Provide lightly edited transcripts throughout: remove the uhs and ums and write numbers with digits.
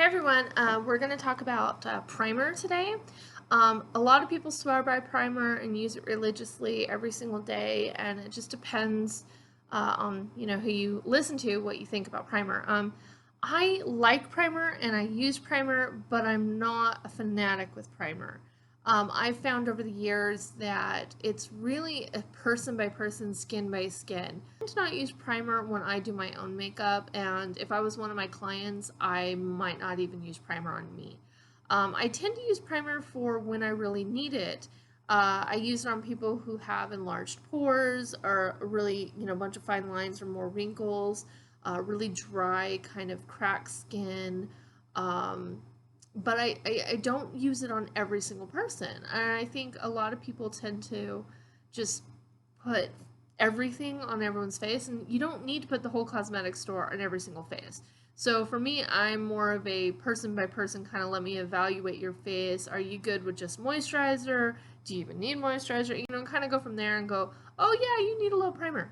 Hey everyone, we're going to talk about primer today. A lot of people swear by primer and use it religiously every single day, and it just depends on who you listen to, what you think about primer. I like primer and I use primer, but I'm not a fanatic with primer. I've found over the years that it's really a person by person, skin by skin. I tend to not use primer when I do my own makeup, and if I was one of my clients, I might not even use primer on me. I tend to use primer for when I really need it. I use it on people who have enlarged pores or really, a bunch of fine lines or more wrinkles, really dry, kind of cracked skin. But I don't use it on every single person. And I think a lot of people tend to just put everything on everyone's face, and you don't need to put the whole cosmetic store on every single face. So for me, I'm more of a person by person, kind of let me evaluate your face. Are you good with just moisturizer? Do you even need moisturizer? Kind of go from there and go, oh yeah, you need a little primer.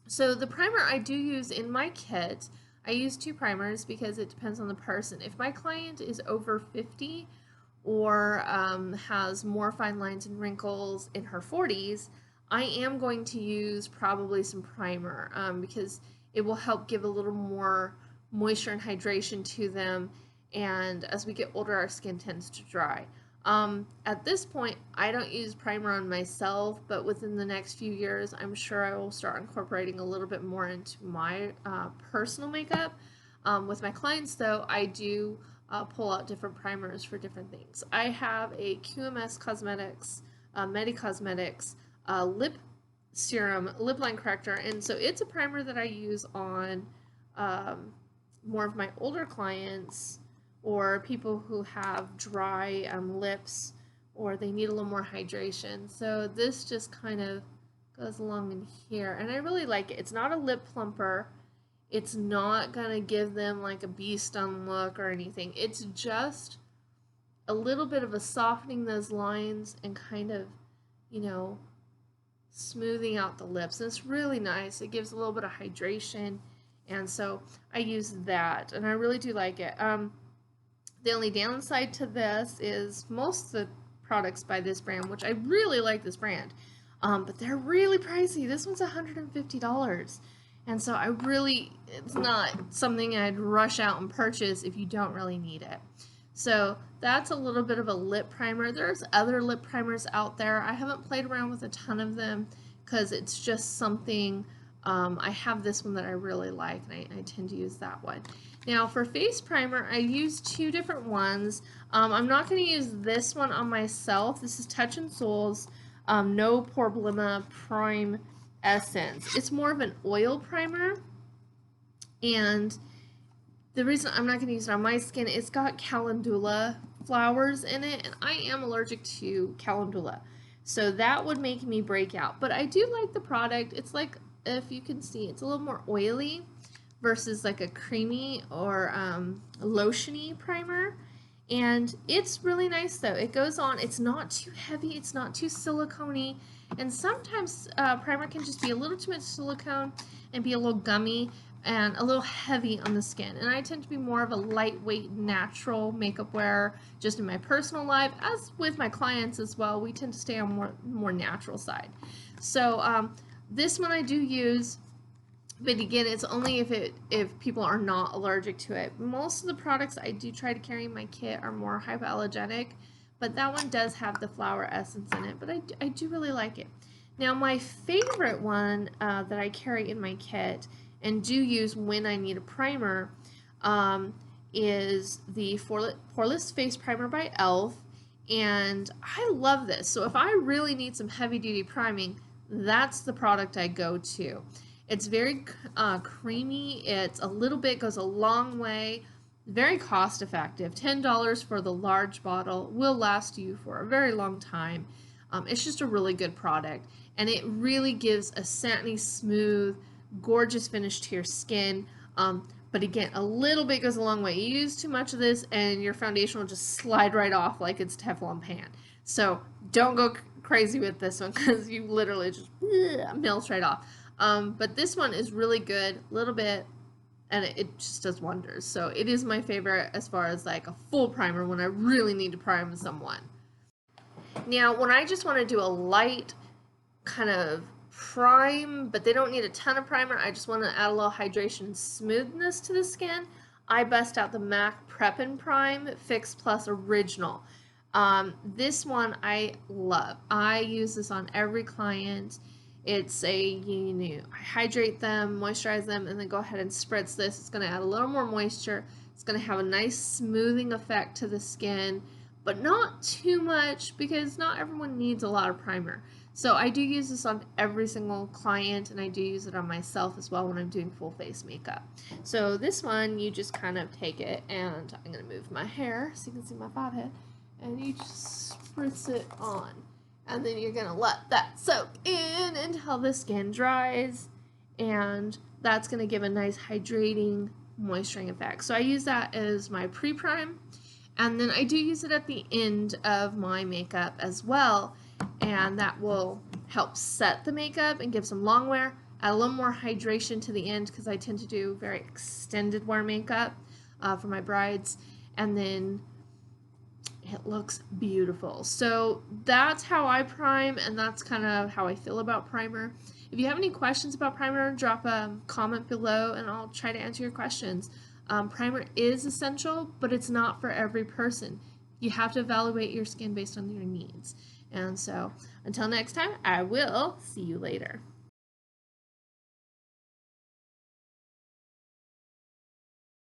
So the primer I do use in my kit, I use two primers because it depends on the person. If my client is over 50 or has more fine lines and wrinkles in her 40s, I am going to use probably some primer because it will help give a little more moisture and hydration to them. And as we get older, our skin tends to dry. At this point, I don't use primer on myself, but within the next few years, I'm sure I will start incorporating a little bit more into my personal makeup. With my clients, though, I do pull out different primers for different things. I have a QMS Cosmetics, Medi Cosmetics lip serum, lip line corrector, and so it's a primer that I use on more of my older clients or people who have dry lips or they need a little more hydration. So this just kind of goes along in here, and I really like it. It's not a lip plumper. It's not gonna give them like a bee stung look or anything. It's just a little bit of a softening those lines and kind of, you know, smoothing out the lips. And it's really nice. It gives a little bit of hydration, and so I use that, and I really do like it. The only downside to this is most of the products by this brand, which I really like this brand, but they're really pricey. This one's $150. And so it's not something I'd rush out and purchase if you don't really need it. So that's a little bit of a lip primer. There's other lip primers out there. I haven't played around with a ton of them because it's just something, I have this one that I really like, and I tend to use that one. Now for face primer, I use two different ones. I'm not going to use this one on myself. This is Touch in Soul's No Problema Prime Essence. It's more of an oil primer, and the reason I'm not going to use it on my skin, it's got calendula flowers in it, and I am allergic to calendula. So that would make me break out. But I do like the product. It's like, if you can see, it's a little more oily versus like a creamy or lotiony primer. And it's really nice though. It goes on, it's not too heavy, it's not too silicone-y, and sometimes primer can just be a little too much silicone and be a little gummy and a little heavy on the skin. And I tend to be more of a lightweight, natural makeup wearer just in my personal life, as with my clients as well. We tend to stay on more natural side. So this one I do use, but again, it's only if people are not allergic to it. Most of the products I do try to carry in my kit are more hypoallergenic, but that one does have the flower essence in it, but I do really like it. Now my favorite one that I carry in my kit and do use when I need a primer is the Poreless Face Primer by e.l.f. And I love this. So if I really need some heavy duty priming, that's the product I go to. It's very creamy. It's a little bit, goes a long way. Very cost effective. $10 for the large bottle will last you for a very long time. It's just a really good product, and it really gives a satiny, smooth, gorgeous finish to your skin. But again, a little bit goes a long way. You use too much of this and your foundation will just slide right off like it's Teflon pan. So don't go crazy with this one because you literally just melts right off. But this one is really good. A little bit and it just does wonders. So it is my favorite as far as like a full primer when I really need to prime someone. Now, when I just want to do a light kind of prime, but they don't need a ton of primer, I just want to add a little hydration and smoothness to the skin, I bust out the MAC Prep and Prime Fix Plus Original. This one I love. I use this on every client. It's I hydrate them, moisturize them, and then go ahead and spritz this. It's going to add a little more moisture. It's going to have a nice smoothing effect to the skin, but not too much because not everyone needs a lot of primer. So I do use this on every single client, and I do use it on myself as well when I'm doing full face makeup. So this one, you just kind of take it, and I'm going to move my hair so you can see my bob head, and you just spritz it on. And then you're going to let that soak in until the skin dries, and that's going to give a nice hydrating, moisturizing effect. So I use that as my pre-prime, and then I do use it at the end of my makeup as well, and that will help set the makeup and give some long wear, add a little more hydration to the end because I tend to do very extended wear makeup for my brides, and then it looks beautiful. So that's how I prime, and that's kind of how I feel about primer. If you have any questions about primer, drop a comment below and I'll try to answer your questions. Primer is essential, but it's not for every person. You have to evaluate your skin based on your needs. And so until next time, I will see you later.